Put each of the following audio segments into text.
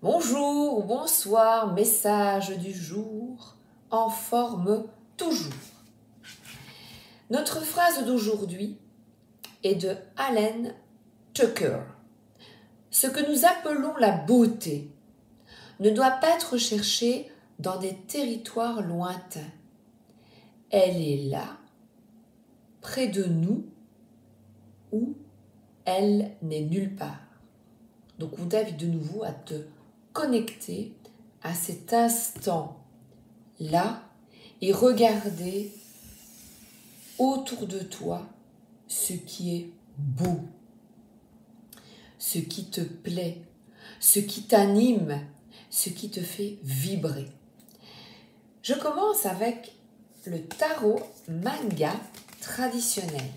Bonjour ou bonsoir, message du jour, en forme toujours. Notre phrase d'aujourd'hui est de Alan Tucker. Ce que nous appelons la beauté ne doit pas être cherché dans des territoires lointains. Elle est là, près de nous, ou elle n'est nulle part. Donc on t'invite de nouveau à te connecter à cet instant-là et regarder autour de toi ce qui est beau, ce qui te plaît, ce qui t'anime, ce qui te fait vibrer. Je commence avec le tarot manga traditionnel.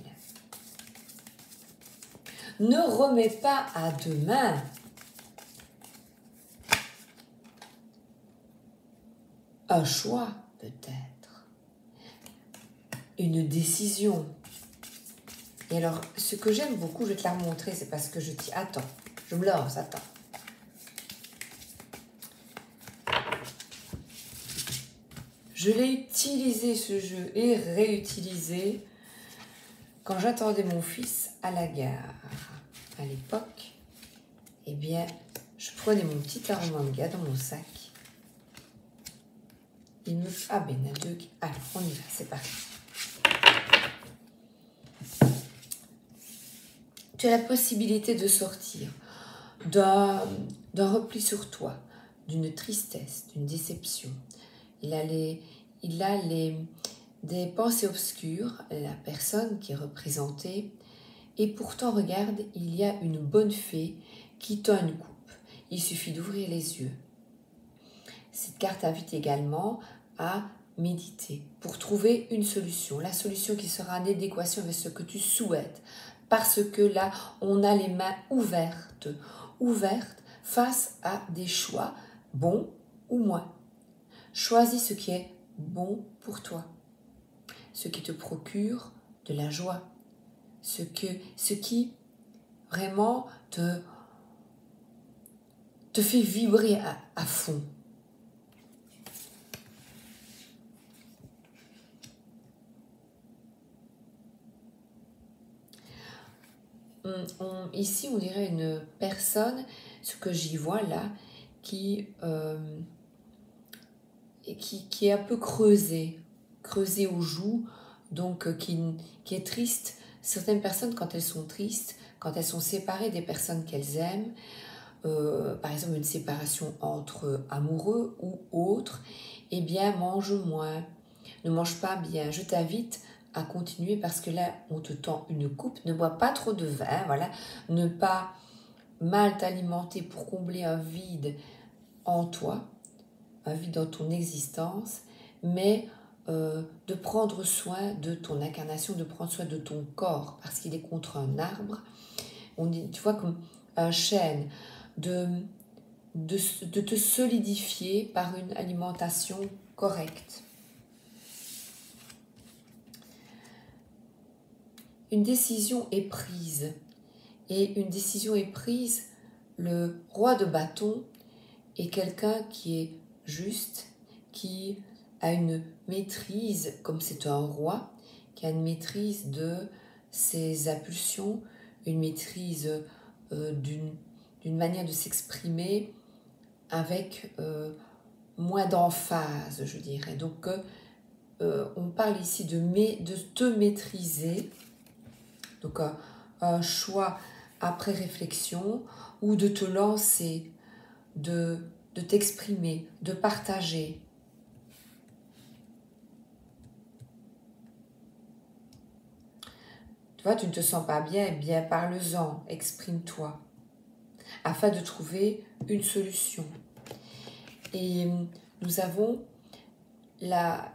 Ne remets pas à demain. Un choix, peut-être. Une décision. Et alors, ce que j'aime beaucoup, je vais te la remontrer, c'est parce que je dis, attends, je me lance, attends. Je l'ai utilisé, ce jeu, et réutilisé quand j'attendais mon fils à la gare. À l'époque, eh bien, je prenais mon petit tarot manga dans mon sac. Il me... Ah ben, il y en a deux. Alors, on y va, c'est parti. Tu as la possibilité de sortir d'un repli sur toi, d'une tristesse, d'une déception. Il a des pensées obscures, la personne qui est représentée, et pourtant, regarde, il y a une bonne fée qui tend une coupe. Il suffit d'ouvrir les yeux. Cette carte invite également à méditer pour trouver une solution. La solution qui sera en adéquation avec ce que tu souhaites. Parce que là, on a les mains ouvertes face à des choix bons ou moins. Choisis ce qui est bon pour toi, ce qui te procure de la joie, ce qui vraiment te fait vibrer à fond. Ici, on dirait une personne, ce que j'y vois là, qui est un peu creusée aux joues, donc qui est triste. Certaines personnes, quand elles sont tristes, quand elles sont séparées des personnes qu'elles aiment, par exemple une séparation entre amoureux ou autres, eh bien mange moins, ne mange pas bien. Je t'invite à continuer parce que là on te tend une coupe, ne bois pas trop de vin, voilà, ne pas mal t'alimenter pour combler un vide en toi, un vide dans ton existence, mais de prendre soin de ton incarnation, de prendre soin de ton corps parce qu'il est contre un arbre. On dit, tu vois, comme un chêne, de te solidifier par une alimentation correcte. Une décision est prise. Et une décision est prise. Le roi de bâton est quelqu'un qui est juste, qui a une maîtrise, comme c'est un roi, qui a une maîtrise de ses impulsions, une maîtrise d'une manière de s'exprimer avec moins d'emphase, je dirais. Donc, on parle ici de te maîtriser. Donc, un choix après réflexion ou de te lancer, de t'exprimer, de partager. Tu vois, tu ne te sens pas bien, eh bien parle-en, exprime-toi, afin de trouver une solution. Et nous avons la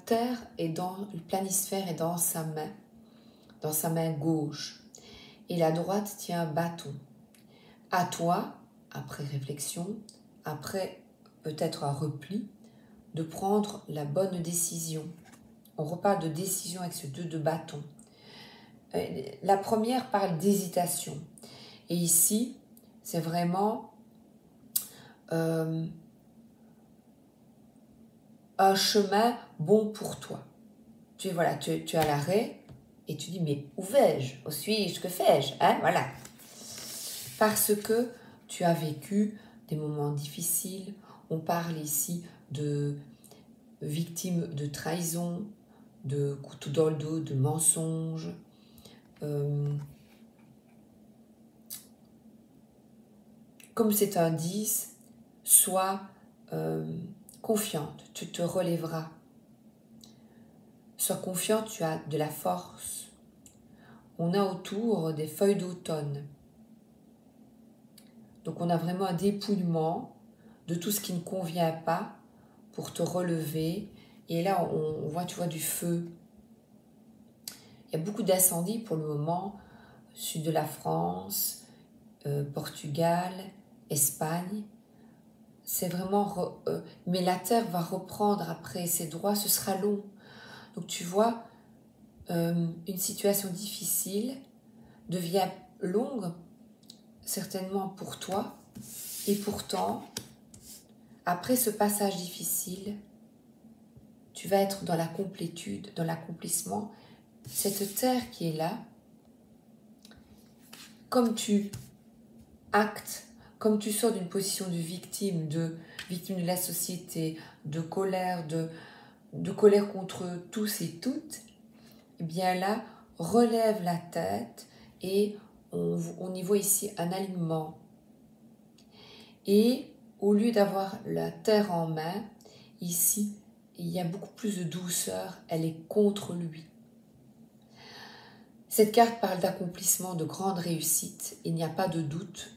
Terre est le planisphère est dans sa main gauche, et la droite tient un bâton. À toi, après réflexion, après peut-être un repli, de prendre la bonne décision. On reparle de décision avec ce 2 de bâton. La première parle d'hésitation. Et ici, c'est vraiment un chemin bon pour toi. Tu es à l'arrêt et tu dis, mais où vais-je? Où suis-je? Que fais-je? Hein, voilà. Parce que tu as vécu des moments difficiles. On parle ici de victimes de trahison, de couteau dans le dos, de mensonges. Comme c'est un 10, sois confiante, tu te relèveras. Sois confiante, tu as de la force. On a autour des feuilles d'automne. Donc on a vraiment un dépouillement de tout ce qui ne convient pas pour te relever. Et là, on voit, tu vois, du feu. Il y a beaucoup d'incendies pour le moment. Sud de la France, Portugal, Espagne. C'est vraiment... mais la terre va reprendre après ses droits, ce sera long. Donc tu vois, une situation difficile devient longue, certainement pour toi. Et pourtant, après ce passage difficile, tu vas être dans la complétude, dans l'accomplissement. Cette terre qui est là, comme tu actes, comme tu sors d'une position de victime de la société, de colère contre tous et toutes, eh bien là, relève la tête et on y voit ici un alignement. Et au lieu d'avoir la terre en main, ici, il y a beaucoup plus de douceur, elle est contre lui. Cette carte parle d'accomplissement, de grande réussite, il n'y a pas de doute.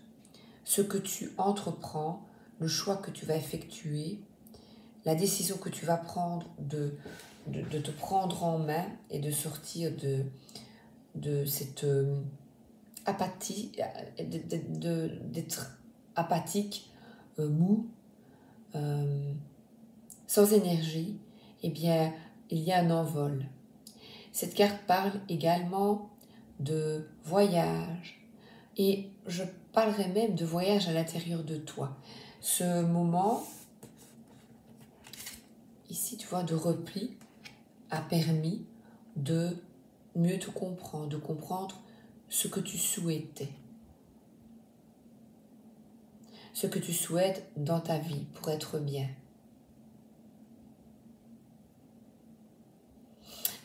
Ce que tu entreprends, le choix que tu vas effectuer, la décision que tu vas prendre de te prendre en main et de sortir de cette apathie, d'être apathique, mou, sans énergie, eh bien, il y a un envol. Cette carte parle également de voyage et je parlerai même de voyage à l'intérieur de toi. Ce moment, ici, tu vois, de repli a permis de mieux te comprendre, de comprendre ce que tu souhaitais. Ce que tu souhaites dans ta vie pour être bien.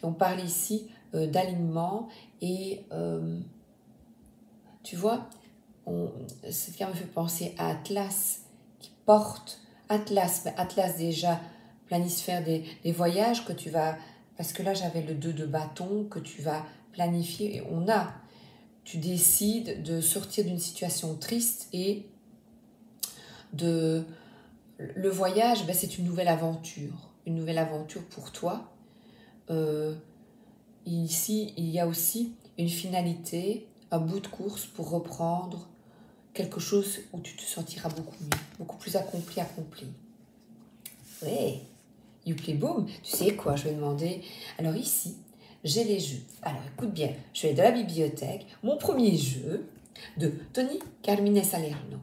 On parle ici d'alignement et tu vois, cette carte me fait penser à Atlas qui porte Atlas, mais Atlas déjà planisphère des voyages que tu vas, parce que là j'avais le 2 de bâton que tu vas planifier et tu décides de sortir d'une situation triste et le voyage, ben, c'est une nouvelle aventure pour toi. Ici, il y a aussi une finalité, un bout de course pour reprendre quelque chose où tu te sentiras beaucoup mieux, beaucoup plus accompli. Ouais, youplay boom, tu sais quoi, je vais demander. Alors ici, j'ai les jeux. Alors écoute bien, je vais de la bibliothèque, mon premier jeu de Tony Carmine Salerno.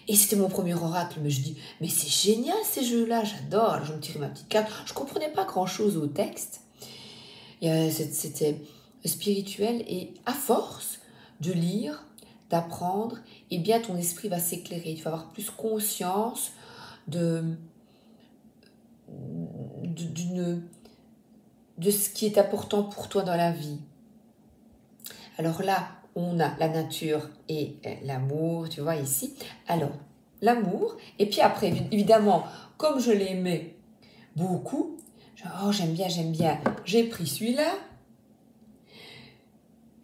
Et c'était mon premier oracle, mais je dis, mais c'est génial ces jeux-là, j'adore. Alors je me tirais ma petite carte, je comprenais pas grand-chose au texte. C'était spirituel et à force de lire, d'apprendre, eh bien ton esprit va s'éclairer. Tu vas avoir plus conscience de ce qui est important pour toi dans la vie. Alors là, on a la nature et l'amour, tu vois ici. Alors, l'amour, et puis après, évidemment, comme je l'aimais beaucoup, j'aime bien, j'ai pris celui-là,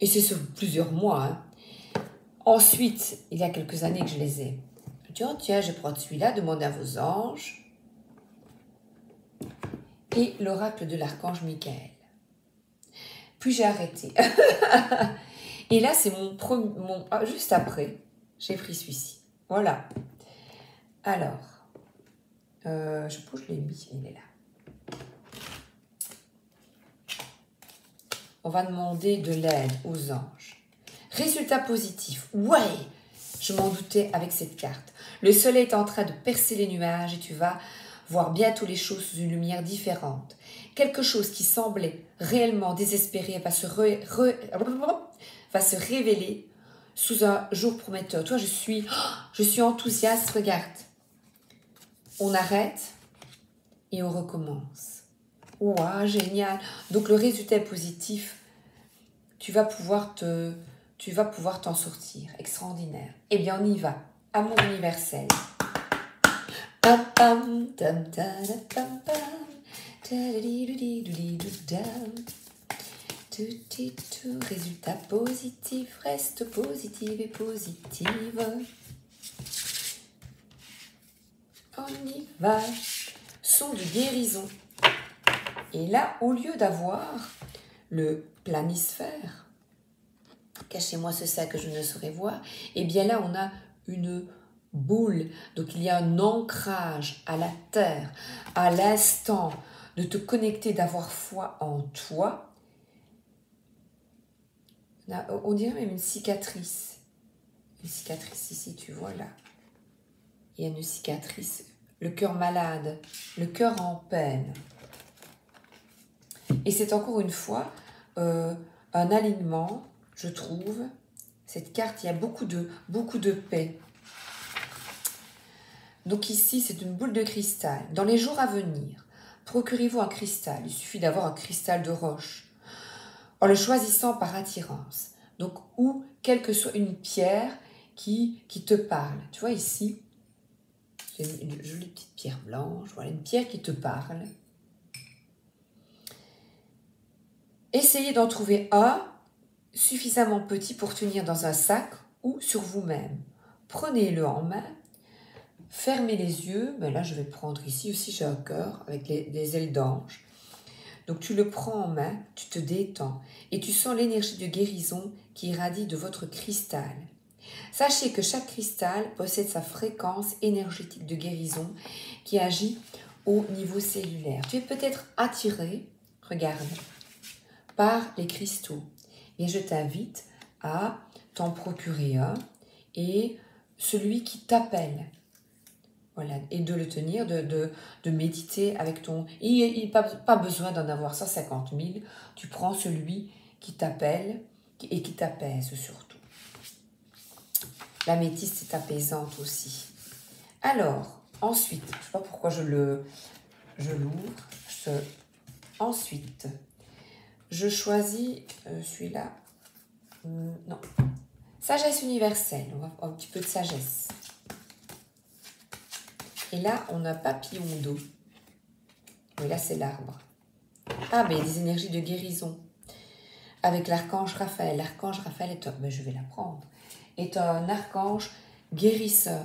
et c'est sur plusieurs mois. Hein. Ensuite, il y a quelques années que je les ai. Je dis, oh tiens, je prends celui-là, demandez à vos anges. Et l'oracle de l'archange Michael. Puis j'ai arrêté. Et là, c'est juste après, j'ai pris celui-ci. Voilà. Alors, je pense que je l'ai mis, il est là. On va demander de l'aide aux anges. Résultat positif. Ouais, je m'en doutais avec cette carte. Le soleil est en train de percer les nuages et tu vas voir bientôt les choses sous une lumière différente. Quelque chose qui semblait réellement désespéré va se révéler sous un jour prometteur. Toi, je suis enthousiaste, regarde. On arrête et on recommence. Ouah, génial. Donc le résultat est positif. Tu vas pouvoir t'en sortir. Extraordinaire. Eh bien, on y va. Amour universel. Pam pam tam tam pam pam. Tout résultat positif, reste positive et positive. On y va. Son de guérison. Et là, au lieu d'avoir le planisphère, cachez-moi ce sac que je ne saurais voir, et bien là, on a une boule. Donc, il y a un ancrage à la terre, à l'instant de te connecter, d'avoir foi en toi. On dirait même une cicatrice. Une cicatrice ici, tu vois là. Il y a une cicatrice. Le cœur malade, le cœur en peine. Et c'est encore une fois un alignement, je trouve. Cette carte, il y a beaucoup de paix. Donc ici, c'est une boule de cristal. Dans les jours à venir, procurez-vous un cristal. Il suffit d'avoir un cristal de roche. En le choisissant par attirance. Donc, ou quelle que soit une pierre qui te parle. Tu vois ici, j'ai une jolie petite pierre blanche. Voilà, une pierre qui te parle. Essayez d'en trouver un suffisamment petit pour tenir dans un sac ou sur vous-même. Prenez-le en main, fermez les yeux. Mais là, je vais prendre ici aussi, j'ai un cœur avec des ailes d'ange. Donc, tu le prends en main, tu te détends et tu sens l'énergie de guérison qui irradie de votre cristal. Sachez que chaque cristal possède sa fréquence énergétique de guérison qui agit au niveau cellulaire. Tu es peut-être attiré, regarde, par les cristaux. Et je t'invite à t'en procurer un et celui qui t'appelle. Voilà, et de le tenir, de méditer avec ton... Il n'y a pas besoin d'en avoir 150 000. Tu prends celui qui t'appelle et qui t'apaise surtout. L'améthyste est apaisante aussi. Alors, ensuite, je ne sais pas pourquoi je l'ouvre. Ensuite, je choisis celui-là. Non. Sagesse universelle. On va un petit peu de sagesse. Et là, on a papillon d'eau. Oui, là, c'est l'arbre. Ah, mais il y a des énergies de guérison. Avec l'archange Raphaël. L'archange Raphaël est mais je vais la prendre. Est un archange guérisseur.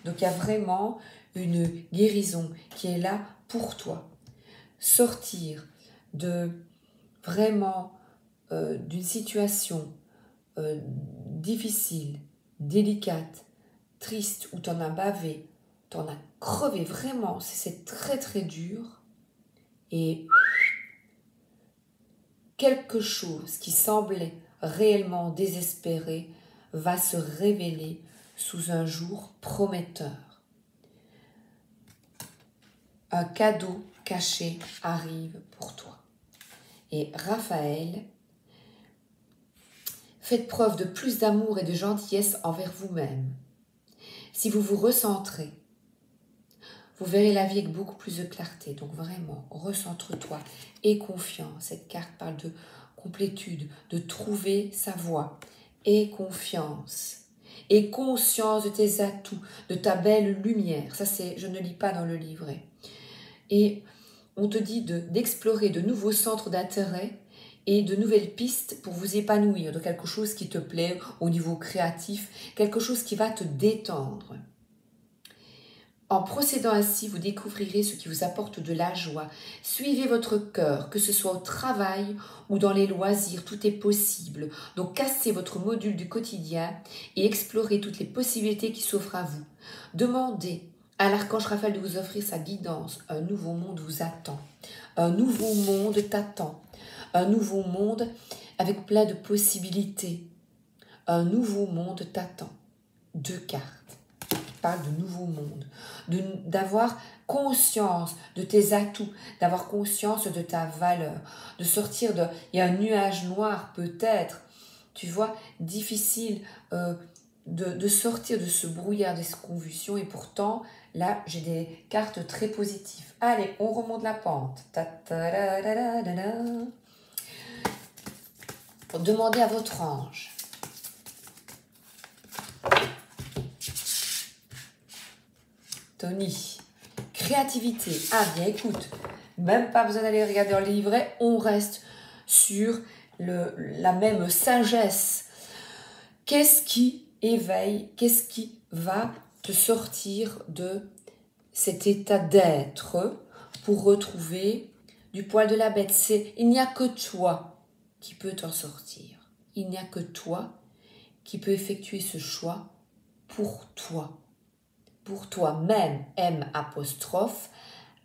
Donc, il y a vraiment une guérison qui est là pour toi. Sortir de vraiment d'une situation difficile, délicate, triste, où tu en as bavé, tu en as crevé vraiment, c'est très très dur. Et quelque chose qui semblait réellement désespéré va se révéler sous un jour prometteur. Un cadeau caché arrive pour toi. Et Raphaël, faites preuve de plus d'amour et de gentillesse envers vous-même. Si vous vous recentrez, vous verrez la vie avec beaucoup plus de clarté. Donc vraiment, recentre-toi et confiance. Cette carte parle de complétude, de trouver sa voie. Et confiance. Et conscience de tes atouts, de ta belle lumière. Ça, je ne lis pas dans le livret. Et on te dit d'explorer de nouveaux centres d'intérêt et de nouvelles pistes pour vous épanouir, de quelque chose qui te plaît au niveau créatif, quelque chose qui va te détendre. En procédant ainsi, vous découvrirez ce qui vous apporte de la joie. Suivez votre cœur, que ce soit au travail ou dans les loisirs, tout est possible. Donc cassez votre module du quotidien et explorez toutes les possibilités qui s'offrent à vous. Demandez à l'archange Raphaël de vous offrir sa guidance. Un nouveau monde vous attend. Un nouveau monde t'attend. Un nouveau monde avec plein de possibilités. Un nouveau monde t'attend. 2 cartes. parle de nouveau monde, d'avoir conscience de tes atouts, d'avoir conscience de ta valeur, de sortir de... Il y a un nuage noir peut-être, tu vois, difficile de sortir de ce brouillard, de ces convulsions, et pourtant, là, j'ai des cartes très positives. Allez, on remonte la pente. Demandez à votre ange. Tony, créativité. Ah bien, écoute, même pas besoin d'aller regarder dans les livrets, on reste sur la même sagesse. Qu'est-ce qui éveille, qu'est-ce qui va te sortir de cet état d'être pour retrouver du poil de la bête? Il n'y a que toi qui peux t'en sortir. Il n'y a que toi qui peux effectuer ce choix pour toi. Pour toi-même, M apostrophe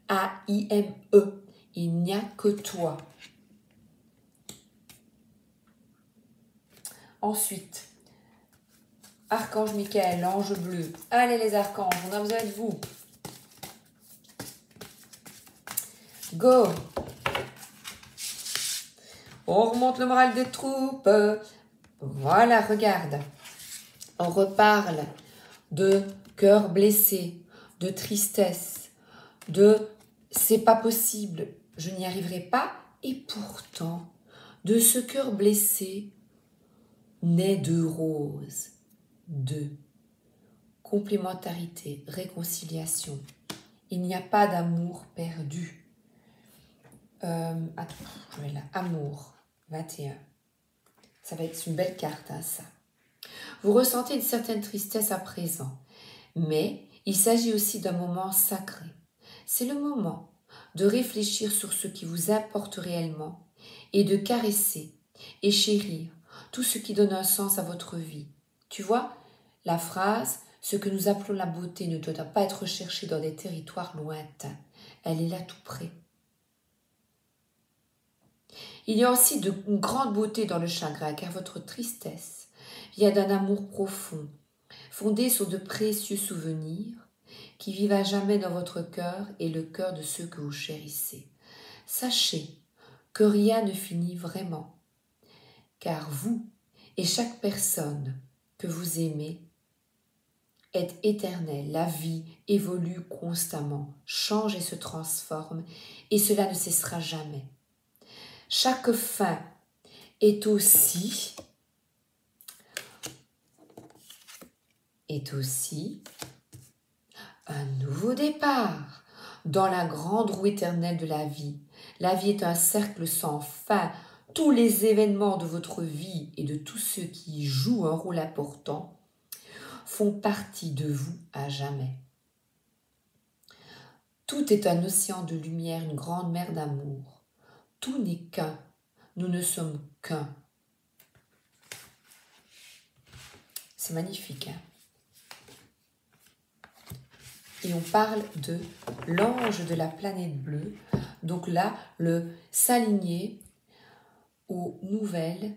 A-I-M-E. Il n'y a que toi. Ensuite, Archange Michael, l'ange bleu. Allez les archanges, on a besoin de vous. Go. On remonte le moral des troupes. Voilà, regarde. On reparle de cœur blessé, de tristesse, de c'est pas possible, je n'y arriverai pas. Et pourtant, de ce cœur blessé naît de roses, de complémentarité, réconciliation. Il n'y a pas d'amour perdu. Attends, je vais là. Amour, 21. Ça va être une belle carte, hein, ça. Vous ressentez une certaine tristesse à présent, mais il s'agit aussi d'un moment sacré. C'est le moment de réfléchir sur ce qui vous importe réellement et de caresser et chérir tout ce qui donne un sens à votre vie. Tu vois, la phrase « Ce que nous appelons la beauté ne doit pas être recherché dans des territoires lointains. Elle est là tout près. » Il y a aussi une grande beauté dans le chagrin, car votre tristesse vient d'un amour profond, fondé sur de précieux souvenirs qui vivent à jamais dans votre cœur et le cœur de ceux que vous chérissez. Sachez que rien ne finit vraiment, car vous et chaque personne que vous aimez est éternelle. La vie évolue constamment, change et se transforme, et cela ne cessera jamais. Chaque fin est aussi un nouveau départ dans la grande roue éternelle de la vie. La vie est un cercle sans fin. Tous les événements de votre vie et de tous ceux qui y jouent un rôle important font partie de vous à jamais. Tout est un océan de lumière, une grande mer d'amour. Tout n'est qu'un. Nous ne sommes qu'un. C'est magnifique, hein? Et on parle de l'ange de la planète bleue. Donc là, s'aligner aux nouvelles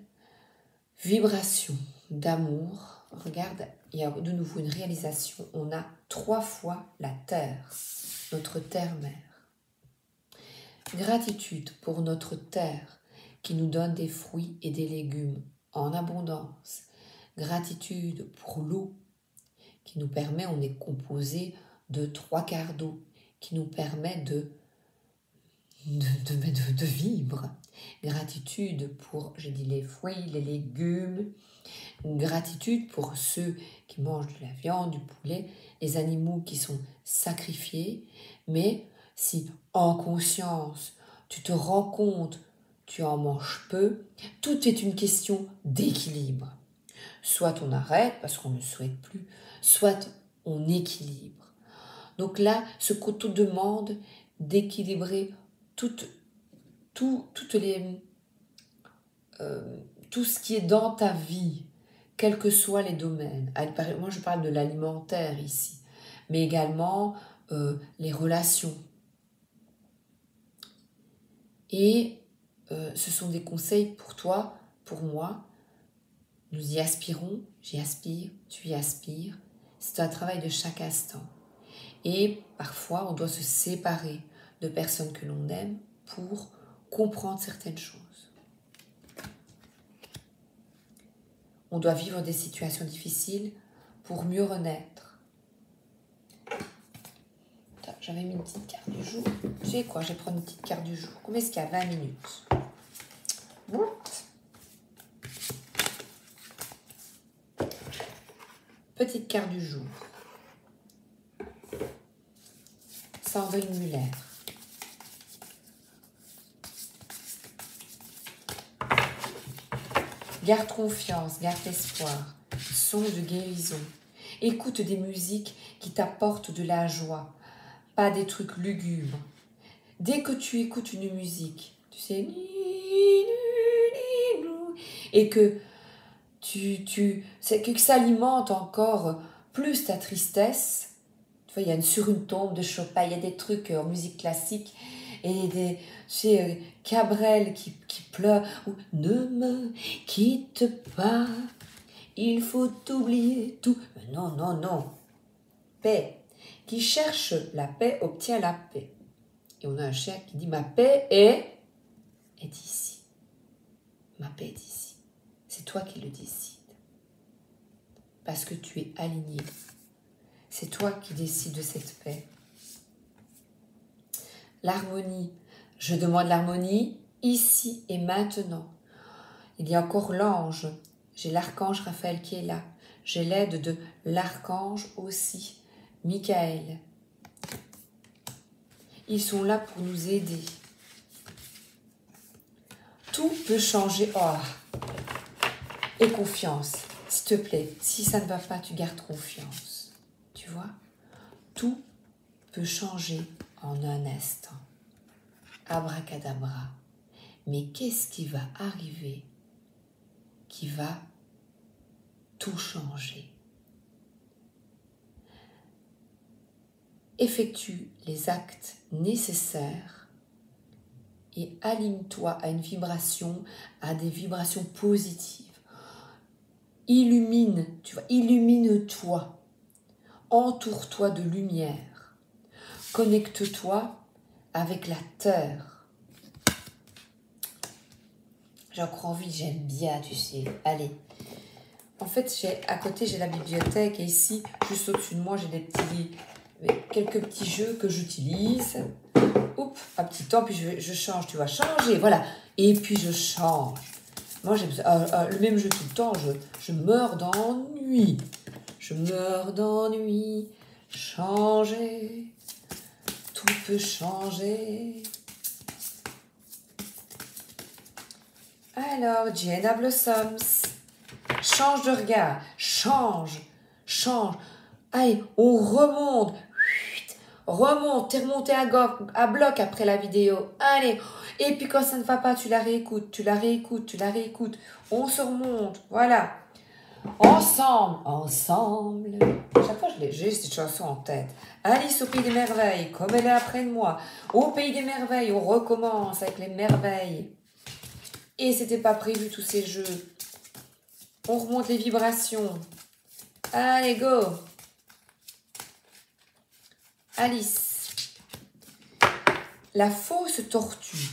vibrations d'amour. Regarde, il y a de nouveau une réalisation. On a 3 fois la terre, notre terre-mère. Gratitude pour notre terre qui nous donne des fruits et des légumes en abondance. Gratitude pour l'eau qui nous permet, on est composé de 3/4 d'eau, qui nous permet de vivre. Gratitude pour, j'ai dit, les fruits, les légumes. Gratitude pour ceux qui mangent de la viande, du poulet, les animaux qui sont sacrifiés. Mais si en conscience, tu te rends compte, tu en manges peu, tout est une question d'équilibre. Soit on arrête parce qu'on ne souhaite plus, soit on équilibre. Donc là, ce qu'on te demande d'équilibrer tout ce qui est dans ta vie, quels que soient les domaines. Moi, je parle de l'alimentaire ici, mais également les relations. Et ce sont des conseils pour toi, pour moi. Nous y aspirons, j'y aspire, tu y aspires. C'est un travail de chaque instant. Et parfois, on doit se séparer de personnes que l'on aime pour comprendre certaines choses. On doit vivre des situations difficiles pour mieux renaître. J'avais mis une petite carte du jour. Tu sais quoi, je vais prendre une petite carte du jour. Combien est-ce qu'il y a? 20 minutes. Petite carte du jour. Sandrine Muller. Garde confiance, garde espoir. Son de guérison. Écoute des musiques qui t'apportent de la joie, pas des trucs lugubres. Dès que tu écoutes une musique, tu sais, et que c'est que ça alimente encore plus ta tristesse. Tu vois, il y a sur une tombe de Chopin, il y a des trucs en musique classique et des Cabrel qui pleure ou ne me quitte pas, il faut oublier tout. Non, non, non. Paix. Qui cherche la paix obtient la paix. Et on a un chien qui dit ma paix est ici. Ma paix est ici. C'est toi qui le décides. Parce que tu es aligné. C'est toi qui décides de cette paix. L'harmonie. Je demande l'harmonie ici et maintenant. Il y a encore l'ange. J'ai l'archange Raphaël qui est là. J'ai l'aide de l'archange aussi, Michael. Ils sont là pour nous aider. Tout peut changer. Oh. Et confiance. S'il te plaît, si ça ne va pas, tu gardes confiance. Tu vois? Tout peut changer en un instant. Abracadabra. Mais qu'est-ce qui va arriver qui va tout changer? Effectue les actes nécessaires et aligne-toi à une vibration, à des vibrations positives. Illumine, tu vois, illumine-toi. Entoure-toi de lumière. Connecte-toi avec la terre. J'ai encore envie, j'aime bien, tu sais. Allez. En fait, à côté, j'ai la bibliothèque et ici, juste au-dessus de moi, j'ai quelques petits jeux que j'utilise. Oups, un petit temps, puis je change, tu vois, changer, voilà. Et puis je change. Moi, j'aime le même jeu tout le temps, je meurs d'ennui. Je meurs d'ennui. Changer. Tout peut changer. Alors, Jenna Blossoms. Change de regard. Change. Allez, on remonte. Remonte, t'es remonté à bloc après la vidéo. Allez. Et puis quand ça ne va pas, tu la réécoutes. On se remonte. Voilà. Ensemble. Chaque fois, j'ai cette chanson en tête. Alice au Pays des Merveilles, comme elle est après de moi. Au Pays des Merveilles, on recommence avec les merveilles. Et c'était pas prévu tous ces jeux. On remonte les vibrations. Allez, go. Alice. La fausse tortue.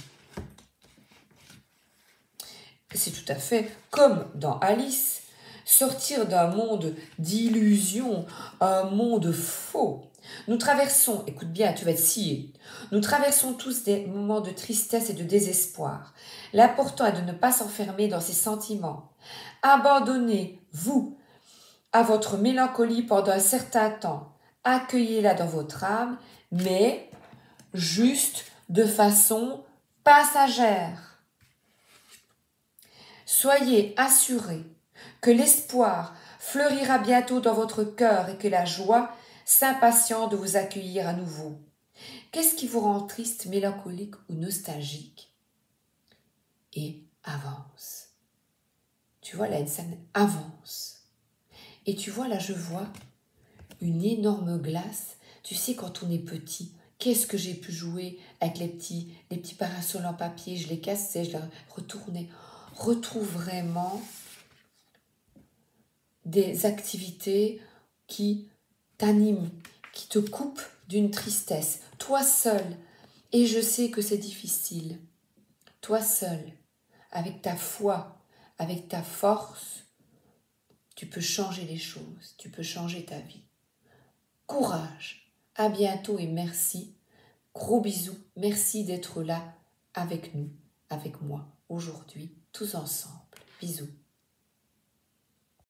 C'est tout à fait comme dans Alice, sortir d'un monde d'illusion, un monde faux. Nous traversons, écoute bien, tu vas être scié, nous traversons tous des moments de tristesse et de désespoir. L'important est de ne pas s'enfermer dans ces sentiments. Abandonnez-vous à votre mélancolie pendant un certain temps. Accueillez-la dans votre âme, mais juste de façon passagère. Soyez assurés que l'espoir fleurira bientôt dans votre cœur et que la joie s'impatiente de vous accueillir à nouveau. Qu'est-ce qui vous rend triste, mélancolique ou nostalgique? Et avance. Tu vois, là, une scène avance. Et tu vois, là, je vois une énorme glace. Tu sais, quand on est petit, qu'est-ce que j'ai pu jouer avec les petits parasols en papier? Je les cassais, je les retournais. Retrouve vraiment des activités qui t'anime, qui te coupe d'une tristesse. Toi seul, et je sais que c'est difficile, toi seul, avec ta foi, avec ta force, tu peux changer les choses, tu peux changer ta vie. Courage, à bientôt et merci. Gros bisous, merci d'être là avec nous, avec moi, aujourd'hui, tous ensemble. Bisous.